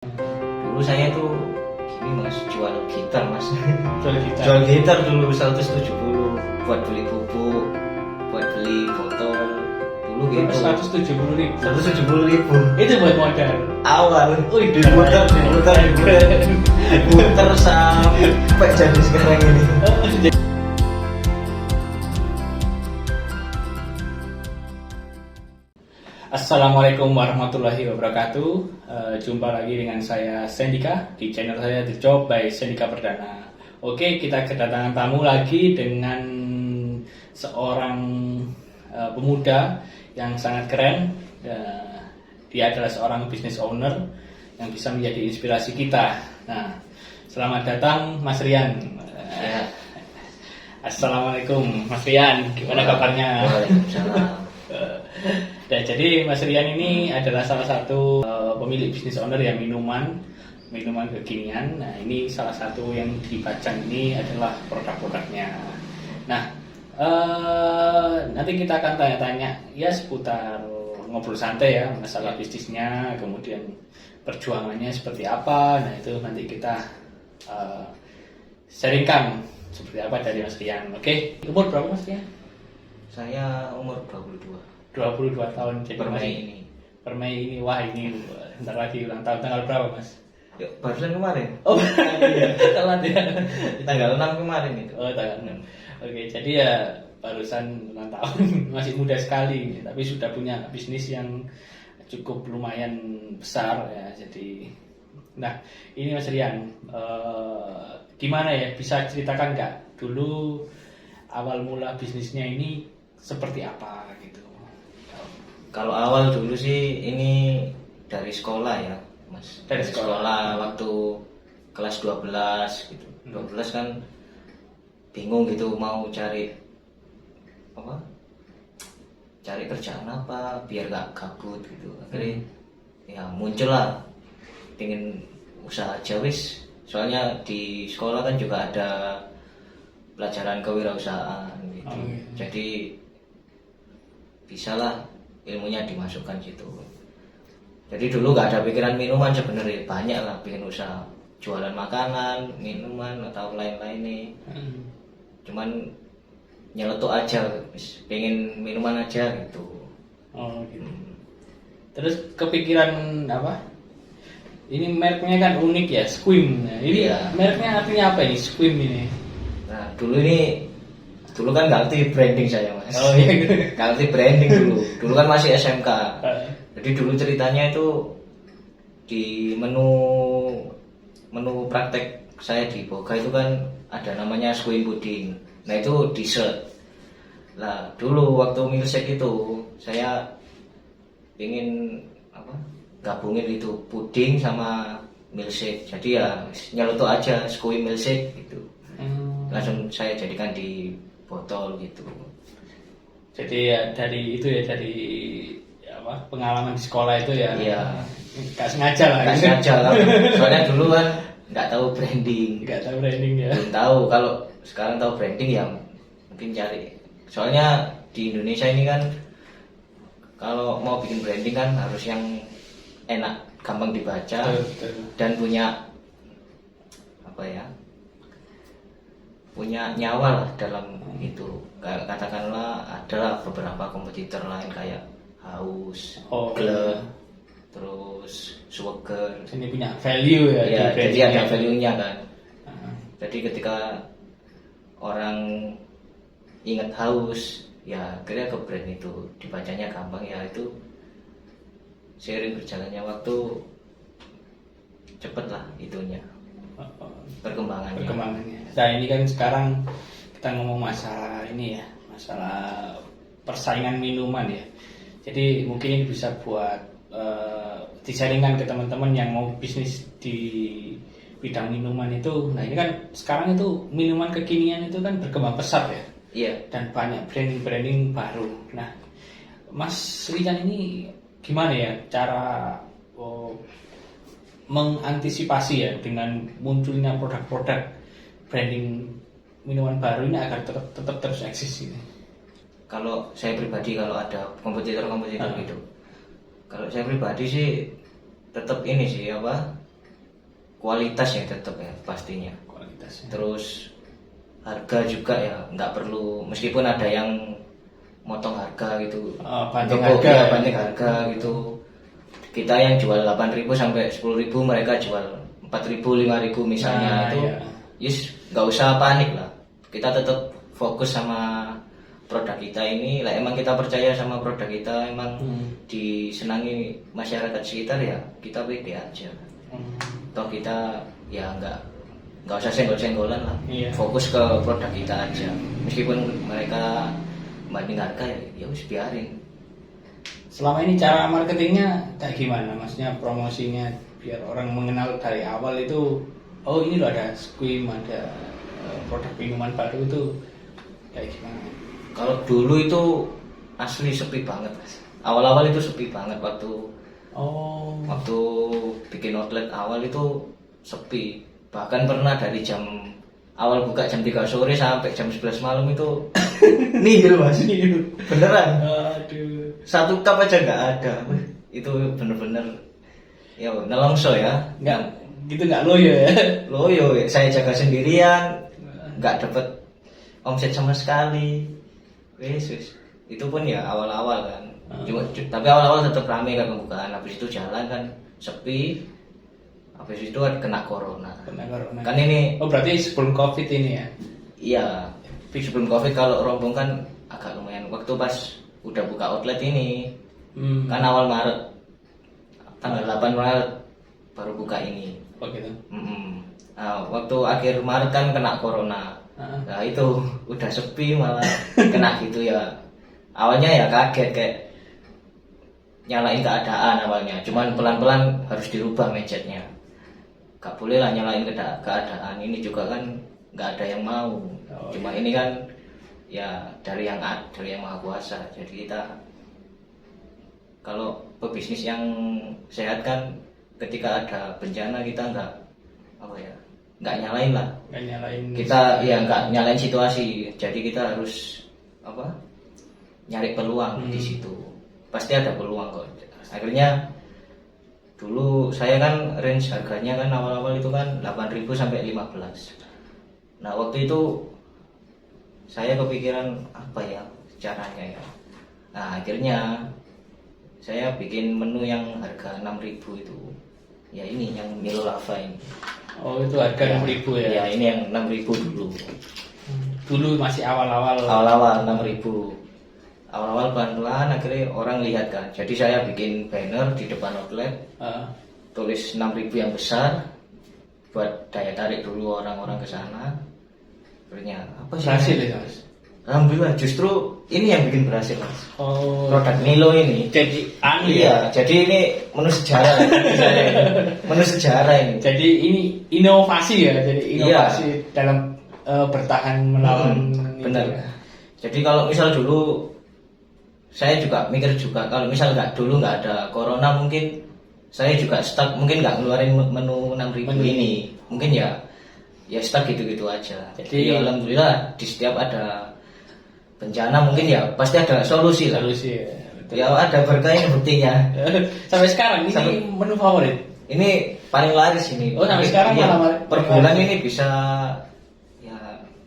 Dulu saya tuh gini mas, jual gitar mas. Jual gitar Jual gitar dulu 170 buat beli pupuk, buat beli botol. Dulu gitu. 170.000. 170.000 Itu buat modal. awal. Wih, Diputar sampai jadi sekarang ini. Assalamualaikum warahmatullahi wabarakatuh. Jumpa lagi dengan saya Sendika di channel saya The Job by Sendika Perdana. Oke, kita kedatangan tamu lagi dengan seorang pemuda yang sangat keren. Dia adalah seorang business owner yang bisa menjadi inspirasi kita. Nah, selamat datang Mas Rian. Assalamualaikum Mas Rian, gimana kabarnya? Waalaikumsalam. Nah, jadi Mas Rian ini adalah salah satu pemilik bisnis owner yang minuman kekinian. Nah, ini salah satu yang dipajang ini adalah produk-produknya. Nah, nanti kita akan tanya-tanya ya seputar ngobrol santai ya, masalah bisnisnya, kemudian perjuangannya seperti apa. Nah, itu nanti kita sharingkan seperti apa dari Mas Rian. Oke, umur berapa Mas Rian? Saya umur 22. 22 tahun, jadi Per Mei masih ini. per Mei ini. Wah, ini bentar lagi ulang tahun. Tanggal berapa Mas? Yuk, barusan kemarin. Oh iya, telat ya. Tanggal 6 kemarin itu. Oh, tanggal 6. Oke, jadi ya barusan ulang tahun. Masih muda sekali, tapi sudah punya bisnis yang cukup lumayan besar ya. Jadi nah, ini Mas Rian, gimana ya, bisa ceritakan nggak dulu awal mula bisnisnya ini seperti apa gitu? Kalau awal dulu sih ini dari sekolah ya, Mas. Dari sekolah. Waktu kelas 12 gitu. 12 kan bingung gitu mau cari apa? Cari kerjaan apa biar gak gabut gitu. Akhirnya ya muncul lah pengen usaha aja wis. Soalnya di sekolah kan juga ada pelajaran kewirausahaan gitu. Oh, gitu. Jadi bisalah ilmunya dimasukkan situ. Jadi dulu nggak ada pikiran minuman, sebenarnya banyak lah bikin usaha jualan makanan, minuman atau lain-lain nih. Cuman nyeletuk aja, pengen minuman aja gitu. Oh gitu. Terus kepikiran apa? Ini mereknya kan unik ya, Squim. Nah, ini Iya. mereknya artinya apa ini, Squim ini? Nah dulu kan nggak ngerti branding saya mas. Oh iya. Nggak ngerti branding dulu. Dulu kan masih SMK. Eh, Jadi dulu ceritanya itu di menu praktek saya di Boga itu kan ada namanya squim pudding. Nah itu dessert. Lah dulu waktu milkshake itu saya ingin apa? Gabungin itu puding sama milkshake. Jadi ya nyelutuk aja squim milkshake gitu. Langsung saya jadikan di botol gitu. Jadi ya dari itu ya, dari apa, pengalaman di sekolah itu ya. Iya. Gak sengaja lah. Nggak sengaja kan. Soalnya dulu kan nggak tahu branding. Gak tahu branding ya. Belum tahu. Kalau sekarang tahu branding ya mungkin cari. Soalnya di Indonesia ini kan kalau mau bikin branding kan harus yang enak, gampang dibaca, Betul. dan punya apa ya? Punya nyawa lah dalam itu. Katakanlah adalah beberapa kompetitor lain kayak Haus, Oh, Glek, terus Swagger. Ini punya value ya, Ya, di jadi brandingnya. ada value-nya kan. Ah, Jadi ketika orang ingat Haus, ya akhirnya ke brand itu dibacanya gampang ya. Itu seiring berjalannya waktu cepet lah itunya perkembangannya. Nah, ini kan sekarang kita ngomong masalah ini ya, masalah persaingan minuman ya. Jadi mungkin ini bisa buat disaringkan ke teman-teman yang mau bisnis di bidang minuman itu. Nah, ini kan sekarang itu minuman kekinian itu kan berkembang pesat ya. Iya. Dan banyak branding baru. Nah, Mas Rian ini gimana ya cara mengantisipasi ya dengan munculnya produk-produk branding minuman baru ini agar tetap terus eksis ini? Kalau saya pribadi kalau ada kompetitor gitu, kalau saya pribadi sih tetap ini sih apa kualitas ya tetap ya pastinya. Kualitasnya. Terus harga juga ya nggak perlu, meskipun ada yang motong harga gitu, Banding Untuk- harga. ya, banding harga gitu. Kita yang jual 8.000 sampai 10.000, mereka jual 4.000 5.000 misalnya. Nah, Itu iya. yes, nggak usah panik lah. Kita tetap fokus sama produk kita ini. Lah emang kita percaya sama produk kita, emang disenangi masyarakat sekitar ya kita pede aja. Toh kita ya nggak usah senggol-senggolan lah. Iya. Fokus ke produk kita aja. Meskipun mereka banding harga ya wis biarin. Selama ini cara marketingnya kayak gimana? Maksudnya promosinya biar orang mengenal dari awal itu, oh ini loh ada Squim, ada produk minuman baru itu kayak gimana? Kalau dulu itu asli sepi banget, Mas. Awal-awal itu sepi banget Oh, waktu bikin outlet awal itu sepi. Bahkan pernah dari jam awal buka jam 3 sore sampai jam 11 malam itu nihil, Mas. Beneran. aduh. Satu cup aja nggak ada. Itu bener-bener ya nelongso ya. Nggak gitu, nggak loyo ya? Loyo, saya jaga sendirian, nggak dapet omset sama sekali. Wes. Itu pun ya awal-awal kan. Tapi awal-awal tetap ramai kan pembukaan. Habis itu jalan kan sepi. Habis itu kena corona. Kan ini Oh berarti sebelum COVID ini ya? iya, sebelum Covid kalau rombong kan agak lumayan. Waktu pas udah buka outlet ini kan awal Maret, tanggal 8 Maret baru buka ini. Oh gitu. Nah, waktu akhir Maret kan kena corona. Ah. Nah itu udah sepi malah kena gitu ya. Awalnya ya kaget kayak nyalain keadaan awalnya. Cuman pelan-pelan harus dirubah mindsetnya. Gak boleh lah nyalain keadaan. Ini juga kan gak ada yang mau. Oh, Cuma ini kan ya dari yang Maha Kuasa. Jadi kita kalau pebisnis yang sehat kan ketika ada bencana kita nggak nyalain lah. Nggak nyalain. Kita ya nggak nyalain situasi. Jadi kita harus nyari peluang di situ. Pasti ada peluang kok. Akhirnya dulu saya kan range harganya kan awal-awal itu kan 8.000 sampai 15. Nah waktu itu saya kepikiran apa ya caranya ya. Nah akhirnya saya bikin menu yang harga 6.000 itu. Ya ini yang Milo Lava ini. Oh itu harga 6.000 ya? Ya ini yang 6.000 dulu. Dulu masih awal-awal. Awal-awal 6.000. Awal-awal pelan-pelan akhirnya orang lihat kan. Jadi saya bikin banner di depan outlet. Tulis 6.000 yang besar buat daya tarik dulu orang-orang ke sana. Akhirnya apa sih? Berhasil ya Mas? Alhamdulillah justru ini yang bikin berhasil Mas. Oh. Produk Milo ini. Jadi Iya, jadi ini menu sejarah lah bagi saya ini. Menu sejarah ini. Jadi ini inovasi ya, jadi inovasi dalam bertahan melawan itu benar. ya. Jadi kalau misal dulu saya juga mikir juga kalau misal dulu nggak ada corona mungkin saya juga stuck, mungkin nggak ngeluarin menu 6.000 ini. Mungkin ya stuck gitu-gitu aja. Jadi ya, alhamdulillah di setiap ada bencana mungkin ya pasti ada solusi lah. Solusi ya. Betul. Ya ada berkah ini buktinya. Sampai sekarang ini menu favorit. Ini paling laris ini. Oh sampai sekarang iya, malah per bulan ini bisa ya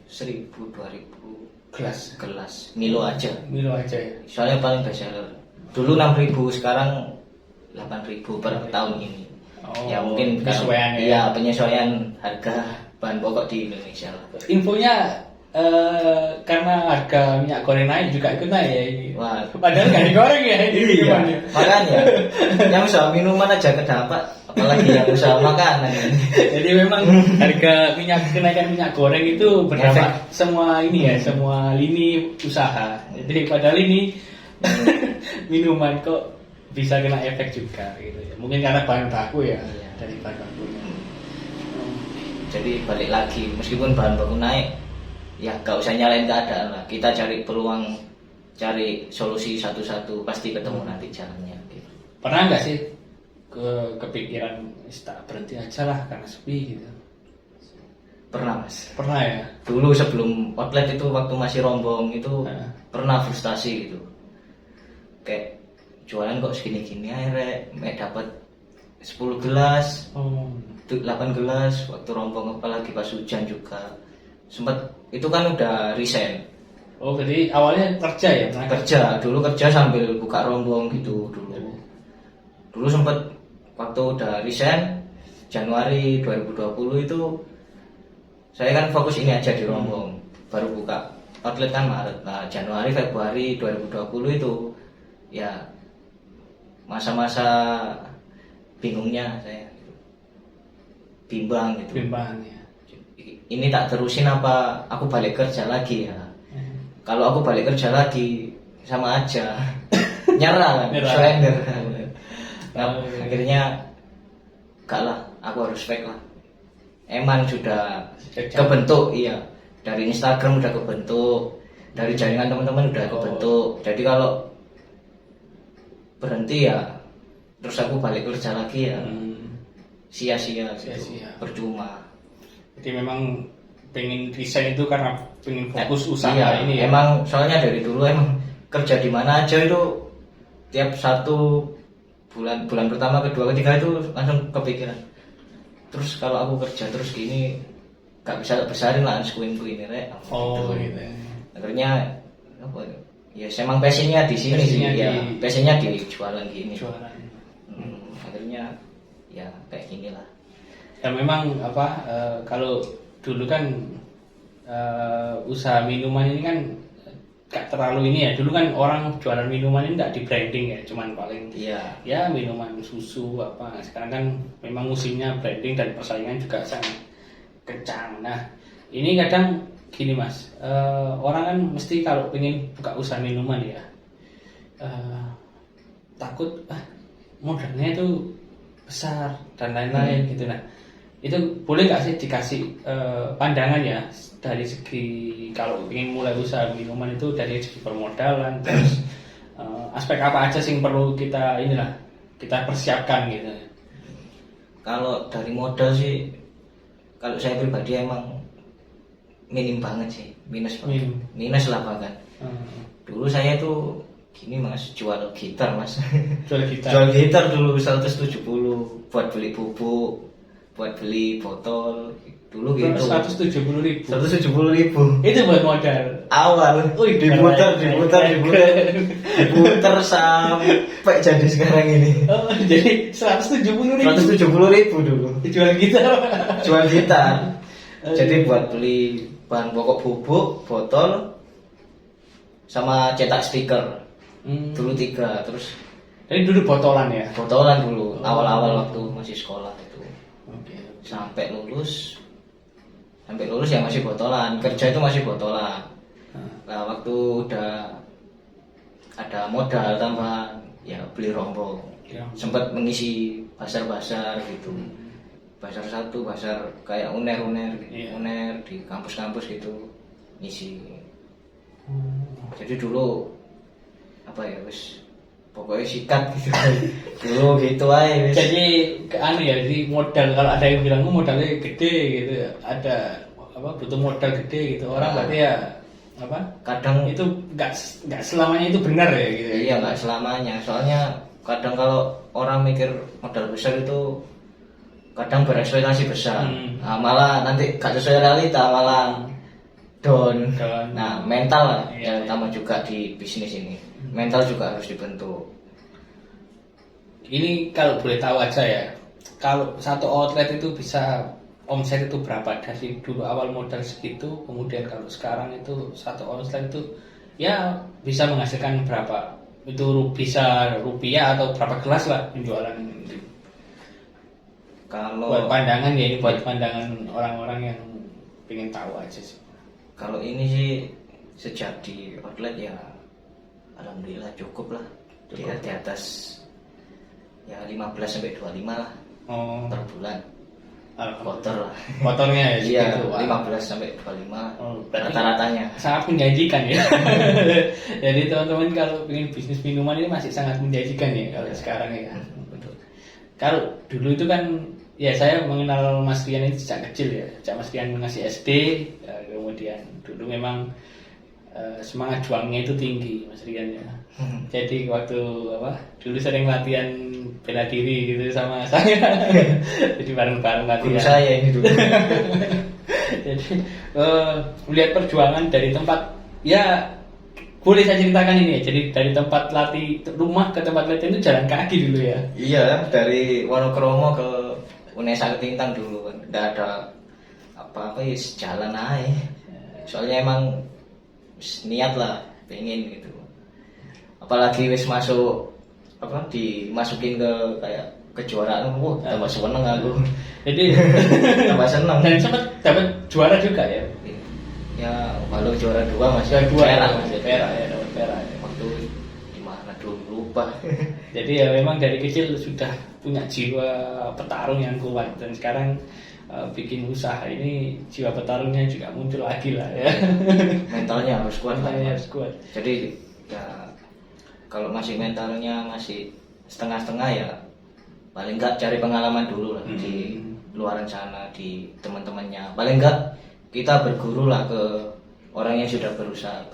1.000 2.000 gelas Milo aja. Milo aja ya. Soalnya paling best seller. Dulu 6.000, sekarang 8.000 per tahun ini. Oh, Ya mungkin penyesuaian ya. Iya, penyesuaian harga bahan pokok di Indonesia lah. Infonya karena harga minyak goreng naik juga ikut naik ya ini. Wah, Padahal nggak digoreng ya ini minumannya. makanya yang usaha minuman aja kedapat, apalagi yang usaha makanan. Jadi memang harga kenaikan minyak goreng itu berdampak semua ini ya, semua lini usaha. Jadi padahal ini minuman kok bisa kena efek juga gitu ya. Mungkin karena bahan baku ya, dari bahan bakunya. Jadi balik lagi, meskipun bahan baku naik, ya gak usah nyalain keadaan lah. Kita cari peluang, cari solusi satu-satu, pasti ketemu nanti jalannya. Gitu. Pernah nggak sih kepikiran tak berhenti aja lah karena sepi gitu? Pernah mas. Pernah ya? Dulu sebelum outlet itu waktu masih rombong itu pernah frustasi gitu. Kayak jualan kok segini-gini akhirnya dapat 10 gelas. Oh. Itu 8 gelas waktu rombong, apalagi pas hujan juga sempat. Itu kan udah resign. Oh, jadi awalnya kerja ya? Pernah Kerja sambil buka rombong gitu dulu sempat. Waktu udah resign Januari 2020 itu saya kan fokus ini aja di rombong, baru buka outlet kan Maret. Nah, Januari Februari 2020 itu ya masa-masa bingungnya saya, bimbang gitu. ya. Ini tak terusin apa aku balik kerja lagi ya? Kalau aku balik kerja lagi sama aja nyerah kan, surrender. Nah, akhirnya gak lah, aku harus fake lah. Emang sudah kebentuk, iya. Dari Instagram udah kebentuk, dari jaringan teman-teman udah kebentuk. Jadi kalau berhenti ya terus aku balik kerja lagi ya sia-sia gitu, percuma. Jadi memang pengen resign itu karena pengen fokus usaha iya, ini ya. Emang soalnya dari dulu emang kerja di mana aja itu tiap satu bulan pertama, kedua, ketiga itu langsung kepikiran. Terus kalau aku kerja terus gini gak bisa besarin lah skuinku ini rek. Oh gitu. Akhirnya apa ya, emang passionnya di sini sih ya, passionnya di jualan gini. Akhirnya ya kayak gini lah. Ya memang apa kalau dulu kan usaha minuman ini kan gak terlalu ini ya. Dulu kan orang jualan minuman ini gak di branding ya, cuman paling ya minuman susu apa. Sekarang kan memang musimnya branding dan persaingan juga sangat kencang. Nah ini kadang gini mas, orang kan mesti kalau pengen buka usaha minuman ya takut modalnya itu besar dan lain-lain gitu. Nah itu boleh nggak sih dikasih pandangan ya dari segi kalau ingin mulai usaha minuman itu dari segi permodalan, terus aspek apa aja sih yang perlu kita kita persiapkan gitu. Kalau dari modal sih, kalau saya pribadi emang minim banget sih, minus lah bahkan. Dulu saya tuh gini mas, jual gitar mas. Jual gitar dulu 170 buat beli bubuk, buat beli botol dulu gitu. 170.000. Itu buat modal awal. Diputer sampai jadi sekarang ini. Oh, jadi 170.000 dulu jual gitar. Jadi buat beli bahan pokok bubuk, botol, sama cetak stiker. Dulu 3. Terus jadi dulu botolan ya? Botolan dulu, awal-awal waktu masih sekolah itu. Sampai lulus ya masih botolan, kerja itu masih botolan. Nah waktu udah ada modal tambahan ya beli rombong. Sempat mengisi basar-basar gitu. Basar 1, basar kayak uner di kampus-kampus gitu ngisi. Jadi dulu apa ya wis pokoknya sikat gitu. Dulu gitu aja wis. Jadi jadi modal, kalau ada yang bilang modalnya gede gitu, ada butuh modal gede gitu. Orang berarti ya kadang itu nggak selamanya itu benar ya gitu. Iya, nggak selamanya. Soalnya kadang kalau orang mikir modal besar itu kadang berekspektasi besar. Nah, malah nanti gak sesuai realita, malah down. Nah, mental lah yang utama juga di bisnis ini. Mental juga harus dibentuk. Ini kalau boleh tahu aja ya, kalau satu outlet itu bisa omset itu berapa dari dulu awal modal segitu, kemudian kalau sekarang itu satu outlet itu ya bisa menghasilkan berapa? Itu bisa rupiah atau berapa gelas lah penjualan. Kalau buat pandangan ya, ini buat pandangan orang-orang yang pengen tahu aja sih. Kalau ini sih sejak di outlet ya alhamdulillah cukup lah. Di atas ya 15-25 lah per bulan. Kotor lah. Kotornya ya segitu. Iya, 15-25 rata-ratanya. Sangat menjanjikan ya. Jadi teman-teman kalau ingin bisnis minuman ini masih sangat menjanjikan ya kalau sekarang ya. Betul. Kalau dulu itu kan ya saya mengenal Mas Rian ini sejak kecil ya. Sejak Mas Rian masih SD, kemudian dulu memang semangat juangnya itu tinggi Mas Rian ya. Jadi waktu dulu sering latihan bela diri gitu sama saya. Jadi bareng-bareng latihan. Saya ini dulu. Jadi melihat perjuangan dari tempat, ya boleh saya ceritakan ini ya. Jadi dari tempat latih rumah ke tempat latihan itu jalan kaki dulu ya. Iya, dari Wonokromo ke Unesa Ketintang dulu kan. Nggak ada apa-apa ya, jalan aja. Soalnya emang niat lah, pengen gitu. Apalagi wis masuk dimasukin ke kayak kejuaraan, wah tambah seneng aku. Jadi Tambah seneng. dan sempat dapat juara juga ya. Ya walau juara 2 masih Juara 2 perak ya, masih perak ya, dapat perak ya. Waktu di mana dulu lupa. Jadi ya memang dari kecil sudah punya jiwa petarung yang kuat, dan sekarang bikin usaha ini jiwa petarungnya juga muncul lagi lah ya. Mentalnya harus kuat lah. Mentalnya harus kuat. Jadi ya kalau masih mentalnya masih setengah-setengah ya paling enggak cari pengalaman dulu lah di luaran sana, di teman-temannya. Paling enggak kita berguru lah ke orang yang sudah berwirausaha.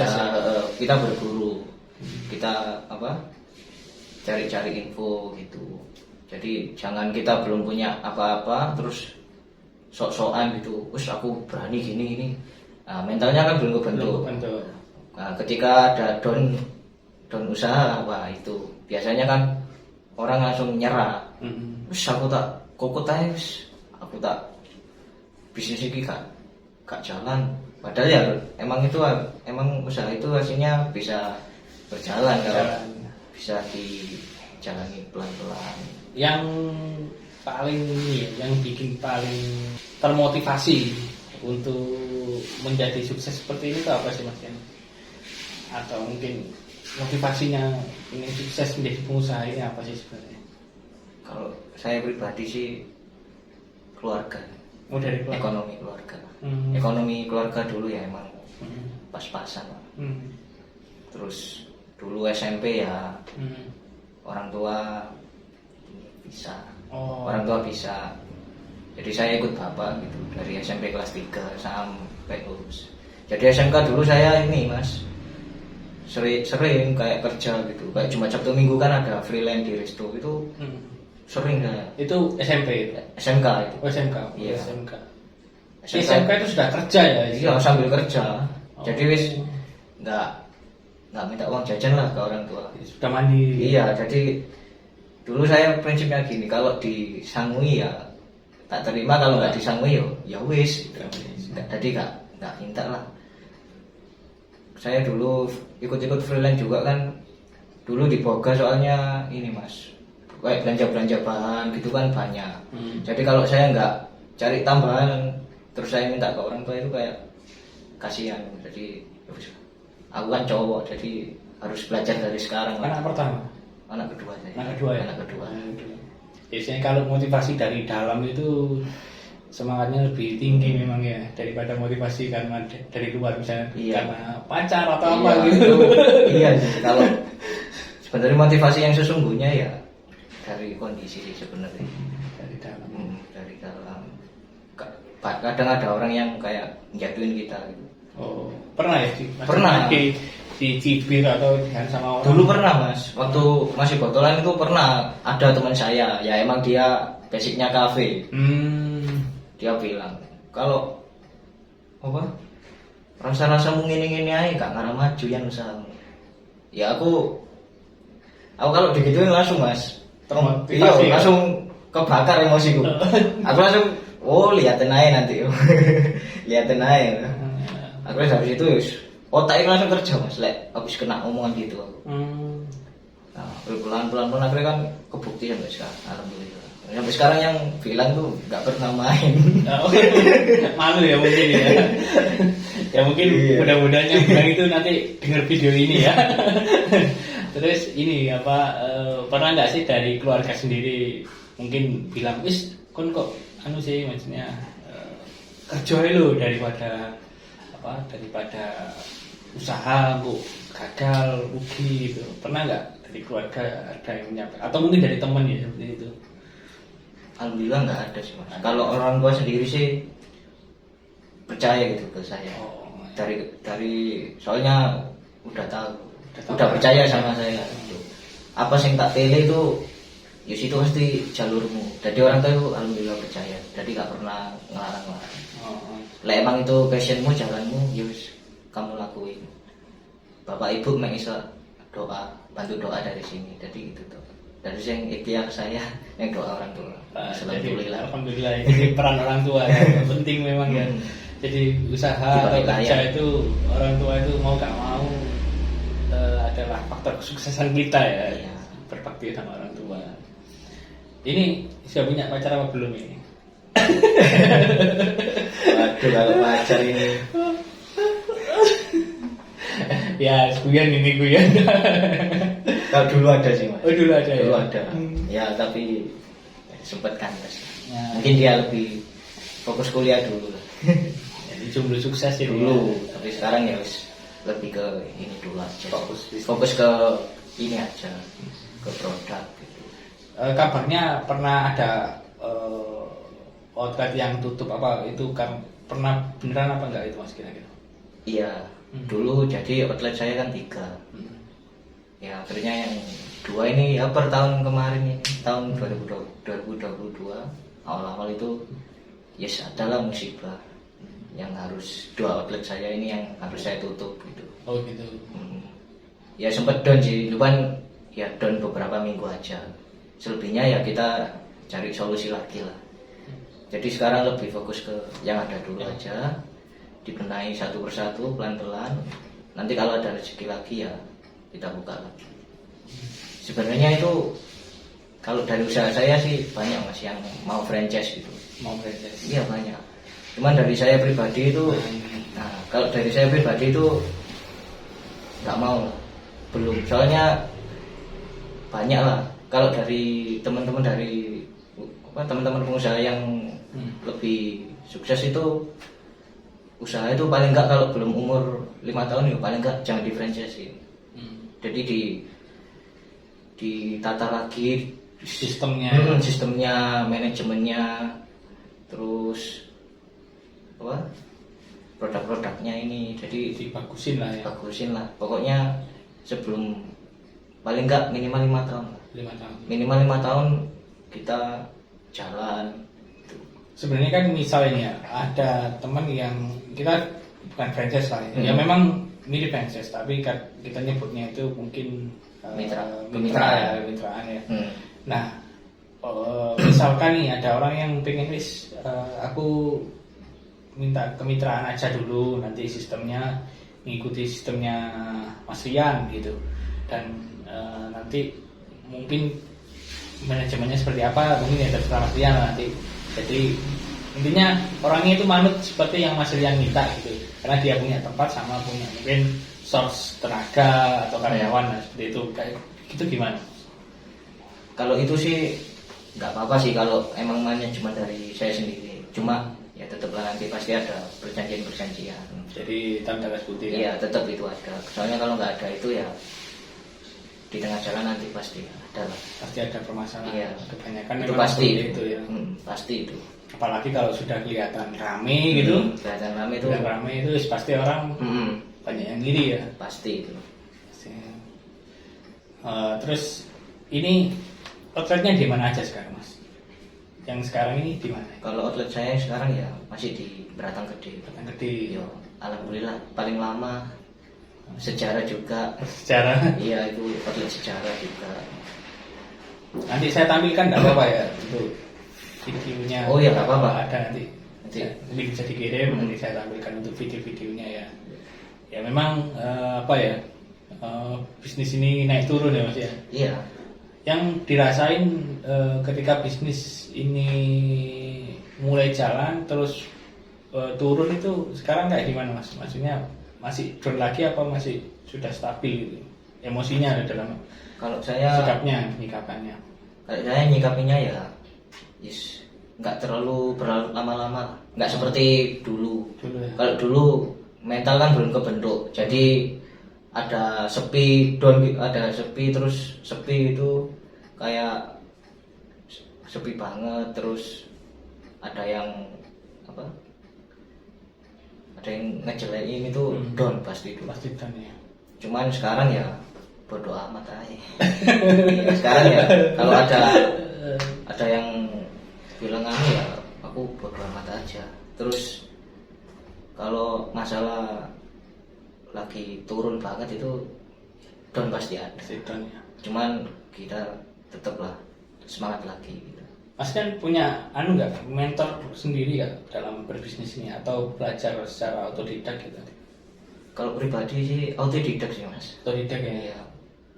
Ya. Kita berguru, kita cari-cari info gitu. Jadi jangan kita belum punya apa-apa terus sok-sokan gitu. Us aku berani gini. Nah, mentalnya kan belum kebentuk. Nah, ketika ada down usaha, wah itu biasanya kan orang langsung nyerah. Us aku tak kokot aja, aku tak bisnis ini gak jalan. Padahal ya emang usaha itu hasilnya bisa berjalan kalau bisa dijalani pelan-pelan. Yang paling yang bikin paling termotivasi untuk menjadi sukses seperti ini itu apa sih Mas Ken? Atau mungkin motivasinya ingin sukses menjadi pengusaha ini apa sih sebenarnya? Kalau saya pribadi sih keluarga. Dari keluarga. Ekonomi keluarga. Ekonomi keluarga dulu ya emang pas-pasan. Terus dulu SMP ya orang tua bisa. Orang tua bisa. Jadi saya ikut bapak gitu dari SMP kelas 3 sampai lulus. Jadi SMK dulu saya ini Mas sering kayak kerja gitu. Kayak cuma Sabtu Minggu kan ada freelance di resto itu. Sering saya. Itu SMP itu? SMK itu. SMK. Iya. SMK itu sudah kerja ya? Iya, sambil kerja. Jadi wis nggak minta uang jajan lah ke orang tua. Sudah mandiri. Iya, jadi dulu saya prinsipnya gini, kalau disangui ya tak terima, kalau nggak disangui ya wis. Jadi nggak minta lah. Saya dulu ikut-ikut freelance juga kan. Dulu di Boga soalnya ini Mas, kayak belanja bahan gitu kan banyak. Jadi kalau saya nggak cari tambahan terus saya minta ke orang tua itu kayak kasihan. Jadi aku kan cowok jadi harus belajar dari sekarang. Anak pertama? Anak kedua saya. Anak kedua ya? Anak kedua. Biasanya kalau motivasi dari dalam itu semangatnya lebih tinggi memang ya daripada motivasi karena dari luar, misalnya karena pacar atau apa gitu. Iya sih. Kalau sebenarnya motivasi yang sesungguhnya ya dari kondisi sih sebenarnya. Dari dalam. Dari dalam. Kadang ada orang yang kayak jatuhin kita gitu. Oh, pernah ya? Pernah. Dicibir atau sama orang? Dulu pernah Mas, waktu masih botolan itu pernah ada teman saya, ya emang dia basicnya kafe. Dia bilang kalau rasa-rasa ngene-ngene aja gak ngarah maju yang usahamu. Ya aku kalau digituin langsung Mas, iya langsung kebakar emosiku. Aku langsung liatin aja nanti. Liatin aja. Aku habis itu otaknya langsung kerja Mas, habis kena omongan gitu aku. Nah, pelan-pelan akhirnya kan kebuktian Mas sekarang, alhamdulillah. Sampai sekarang yang bilang tuh nggak pernah main. Malu ya mungkin ya. Ya mungkin mudah-mudahan yang bilang itu nanti dengar video ini ya. Terus ini pernah nggak sih dari keluarga sendiri mungkin bilang, kon kok sih maksudnya kerja lo daripada usaha untuk gagal rugi gitu. Pernah nggak dari keluarga ada yang menyampaikan atau mungkin dari teman ya seperti itu? Alhamdulillah nggak ada sih Mas. Kalau orang tua sendiri sih percaya gitu ke saya. dari soalnya udah tahu, tahu. udah percaya sama saya gitu. Apa sing tak pilih itu ya situ pasti jalurmu. Jadi orang tua itu alhamdulillah percaya, jadi gak pernah ngelarang-larang. Lah emang itu passionmu, jalanmu, yus kamu lakuin. Bapak ibu mek iso doa, bantu doa dari sini. Jadi itu tuh. Dari yang ikhtiar saya yang doa orang tua. Alhamdulillah. Alhamdulillah. Jadi peran orang tua ya penting memang ya. Jadi usaha atau kerja itu orang tua itu mau gak mau adalah faktor kesuksesan kita ya. Iya. Berbakti sama orang tua. Ini sudah punya pacar apa belum ini? Waduh kalau pacar ini. Ya, guyon ini guyon. Kalau dulu ada sih mas. Oh dulu ada Dulu ya? ada. Ya tapi sempat kandas. Ya. Mungkin dia lebih fokus kuliah dulu lah. Jadi jomblo sukses ya Dulu. Tapi sekarang ya wis lebih ke ini dulu aja. Fokus ke ini aja. Ke produk gitu. Kabarnya pernah ada outlet yang tutup apa itu kan pernah beneran apa enggak itu mas kira-kira? Iya. Dulu jadi outlet saya kan 3. Ya akhirnya yang 2 ini ya per tahun kemarin ini tahun 2022 awal-awal itu yes adalah musibah yang harus 2 outlet saya ini yang harus saya tutup gitu. Oh gitu. Ya sempat down sih, cuman ya down beberapa minggu aja. Selebihnya ya kita cari solusi lagi lah. Jadi sekarang lebih fokus ke yang ada dulu aja, dibenahi satu persatu pelan-pelan. Nanti kalau ada rezeki lagi ya kita buka lagi. Sebenarnya itu kalau dari usaha saya sih banyak mas yang mau franchise gitu. Mau franchise? Iya banyak. Cuman dari saya pribadi itu, nah kalau dari saya pribadi itu nggak mau, belum. Soalnya banyak lah. Kalau dari teman-teman teman-teman pengusaha yang lebih sukses itu usaha itu paling enggak kalau belum umur 5 tahun ya paling enggak jangan di franchise. Jadi ditata lagi sistemnya, manajemennya, terus apa produk-produknya ini jadi dibagusin lah ya. Bagusin lah. Pokoknya sebelum paling enggak minimal 5 tahun. 5 tahun. Minimal 5 tahun kita jalan. Sebenarnya kan misalnya ada teman yang kita bukan franchise lah ya. Ya memang mirip franchise tapi kita nyebutnya itu mungkin kemitraan ya. Nah, misalkan nih ada orang yang pengen aku minta kemitraan aja dulu, nanti sistemnya mengikuti sistemnya Mas Rian gitu. Dan nanti mungkin manajemennya seperti apa mungkin ya terserah Mas Rian nanti. Jadi intinya orangnya itu manut seperti yang Mas Rian minta gitu, karena dia punya tempat sama punya mungkin source tenaga atau karyawan seperti itu. Kayak gitu gimana? Kalau itu sih nggak apa-apa sih kalau emang manajemen dari saya sendiri. Cuma ya tetaplah nanti pasti ada perjanjian. Jadi tanda garis putih. Iya tetap itu ada. Soalnya kalau nggak ada itu ya di tengah jalan nanti pasti ada lah. Pasti ada permasalahan. Iya. Kebanyakan itu memang pasti itu ya. Pasti itu. Apalagi kalau sudah kelihatan rame gitu. Kelihatan rame itu. Kelihatan rame itu pasti orang banyak yang ngiri ya. Pasti itu. Terus ini outletnya di mana aja sekarang mas? Yang sekarang ini di mana? Kalau outlet saya sekarang ya masih di Beratang Gede. Beratang Gede. Yo, alhamdulillah paling lama. Sejarah juga. Sejarah? Iya itu outlet sejarah juga. Nanti saya tampilkan tidak apa-apa ya untuk videonya. Oh iya nggak apa-apa. Ada nanti bisa dikirim nanti saya tampilkan untuk video-videonya ya. Ya memang bisnis ini naik turun ya mas ya. Iya. Yang dirasain ketika bisnis ini mulai jalan terus turun itu sekarang kayak gimana mas? Maksudnya masih turun lagi apa masih sudah stabil gitu? Emosinya dalam kalau saya nyikapannya. Kalau saya nyikapinya ya nggak terlalu berlama-lama, nggak seperti dulu ya. Kalau dulu mental kan belum kebentuk, jadi ada sepi terus sepi itu kayak sepi banget, terus ada yang ada yang ngejelekin itu down pasti itu. Pasti down ya. Cuman sekarang ya bodo amat aja. Iya, sekarang ya kalau ada yang bilang ya aku bodo amat aja. Terus kalau masalah lagi turun banget itu down pasti ada. Pasti down ya. Cuman kita tetaplah semangat lagi gitu. Mas kan punya nggak mentor sendiri ya dalam berbisnis ini atau belajar secara otodidak gitu? Kalau pribadi sih autodidak sih mas. Otodidak ya. Iya,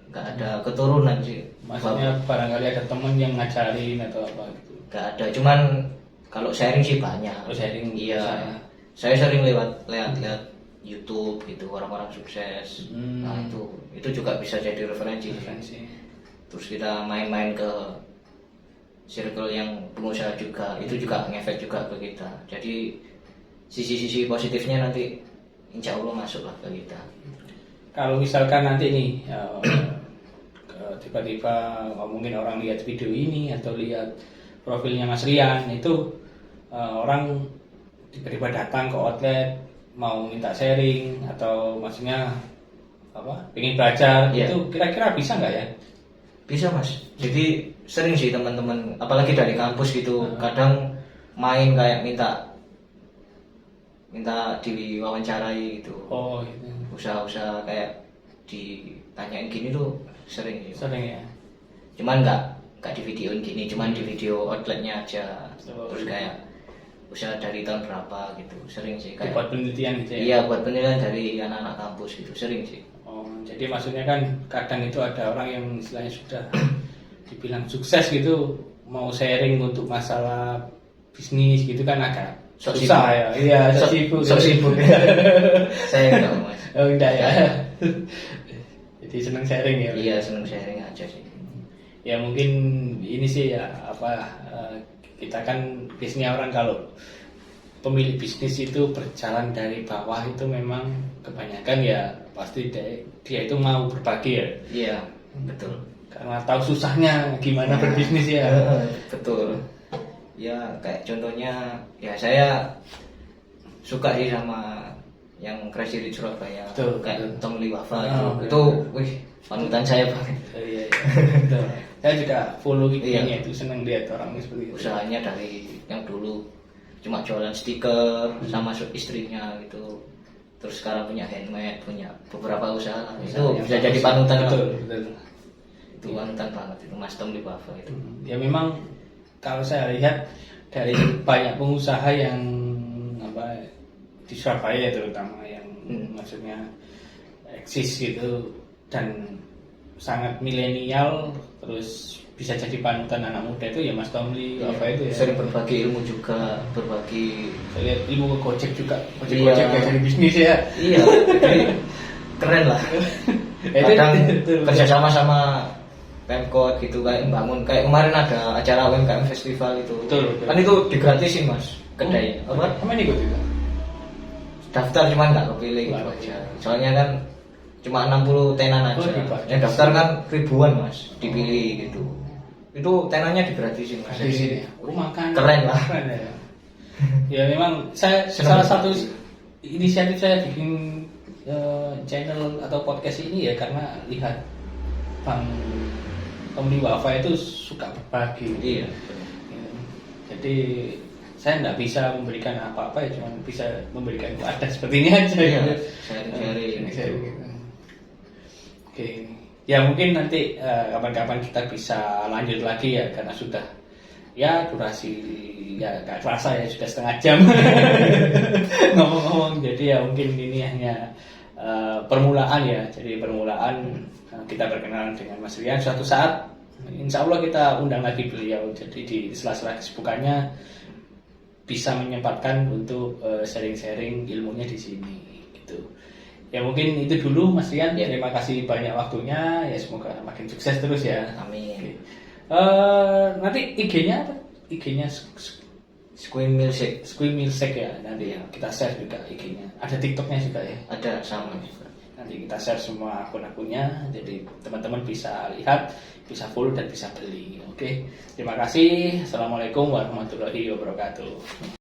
nggak ada keturunan sih. Maksudnya barangkali ada temen yang ngajarin atau apa gitu? Nggak ada, cuman kalau sharing sih banyak. Oh, sharing. Iya. Saya sering lihat YouTube gitu orang-orang sukses. Nah itu juga bisa jadi referensi. Terus kita main-main ke circle yang pengusaha juga, itu juga ngefek juga ke kita. Jadi sisi-sisi positifnya nanti insya Allah masuk lah ke kita. Kalau misalkan nanti nih tiba-tiba mungkin orang lihat video ini atau lihat profilnya Mas Rian itu orang tiba-tiba datang ke outlet mau minta sharing atau maksudnya pengen belajar itu kira-kira bisa nggak ya? Bisa mas. Jadi sering sih teman-teman apalagi dari kampus gitu kadang main kayak minta diwawancarai gitu. Oh gitu. Usaha-usaha kayak ditanyain gini tuh sering sih. Sering ya. Cuman nggak di videoin gini, cuman di video outletnya aja. Terus kayak usaha dari tahun berapa gitu, sering sih. Kayak buat penelitian gitu ya. Iya, buat penelitian dari anak-anak kampus gitu, sering sih. Oh, jadi maksudnya kan kadang itu ada orang yang istilahnya sudah dibilang sukses gitu mau sharing untuk masalah bisnis gitu kan agak susah ya. Iya, sok sibuk. Saya enggak mas. Oh enggak ya. Jadi seneng sharing ya. Iya, seneng sharing aja sih. Ya mungkin ini sih ya kita kan biasanya orang kalau pemilik bisnis itu berjalan dari bawah itu memang kebanyakan ya pasti dia itu mau berbagi ya. Iya, betul. Karena tahu susahnya gimana berbisnis ya. Betul. Ya kayak contohnya ya saya suka sih sama yang Crazy Rich Surabaya. Betul, kayak betul. Tom Lee Wafa itu wih panutan saya banget. Iya. Betul. Saya juga follow IG-nya itu seneng lihat orang seperti itu. Usahanya dari yang dulu cuma jualan stiker sama istrinya gitu. Terus sekarang punya handmade, punya beberapa usaha. Itu bisa jadi panutan. Betul. Itu panutan banget itu Mas Tom Lee Wafa itu. Ya memang kalau saya lihat dari banyak pengusaha yang di Surabaya terutama yang maksudnya eksis gitu dan sangat milenial terus bisa jadi panutan anak muda itu ya Mas Tom Lee Wafa itu ya. Sering berbagi ilmu juga, berbagi. Saya lihat ilmu ke Gojek juga, Gojek ya dari bisnis ya. Iya, jadi keren lah. Kadang kerjasama sama Pemkot gitu kayak bangun kayak kemarin ada acara UMKM festival itu. Betul. Kan itu digratisin mas kedai. Apa? Ini ikut juga. Daftar cuman nggak kepilih gitu aja. Soalnya kan cuma 60 tenan aja. Yang daftar kan ribuan mas dipilih gitu. Itu tenannya digratisin mas. Gratisin ya. Makan. Keren lah. Keren ya. Ya memang saya salah satu inisiatif saya bikin channel atau podcast ini ya karena lihat Bang Tom Lee Wafa itu suka berbagi. Iya. Jadi saya nggak bisa memberikan apa-apa ya, cuma bisa memberikan wadah seperti ini aja. Iya. Gitu. Sharing. Gitu. Oke. Ya mungkin nanti kapan-kapan kita bisa lanjut lagi ya karena sudah ya durasi ya nggak terasa ya sudah setengah jam ngomong-ngomong. Jadi ya mungkin ini hanya permulaan ya. Jadi permulaan kita berkenalan dengan Mas Rian. Suatu saat insya Allah kita undang lagi beliau. Jadi di sela-sela kesibukannya bisa menyempatkan untuk sharing-sharing ilmunya di sini gitu. Ya mungkin itu dulu Mas Rian. Ya. Terima kasih banyak waktunya. Ya semoga makin sukses terus ya. Amin. Nanti IG-nya apa? IG-nya Squim Milsek ya. Nanti ya kita share juga IG-nya. Ada TikTok-nya juga ya. Ada sama. Nanti kita share semua akun-akunnya. Jadi teman-teman bisa lihat, bisa follow dan bisa beli. Oke. Terima kasih. Assalamualaikum warahmatullahi wabarakatuh.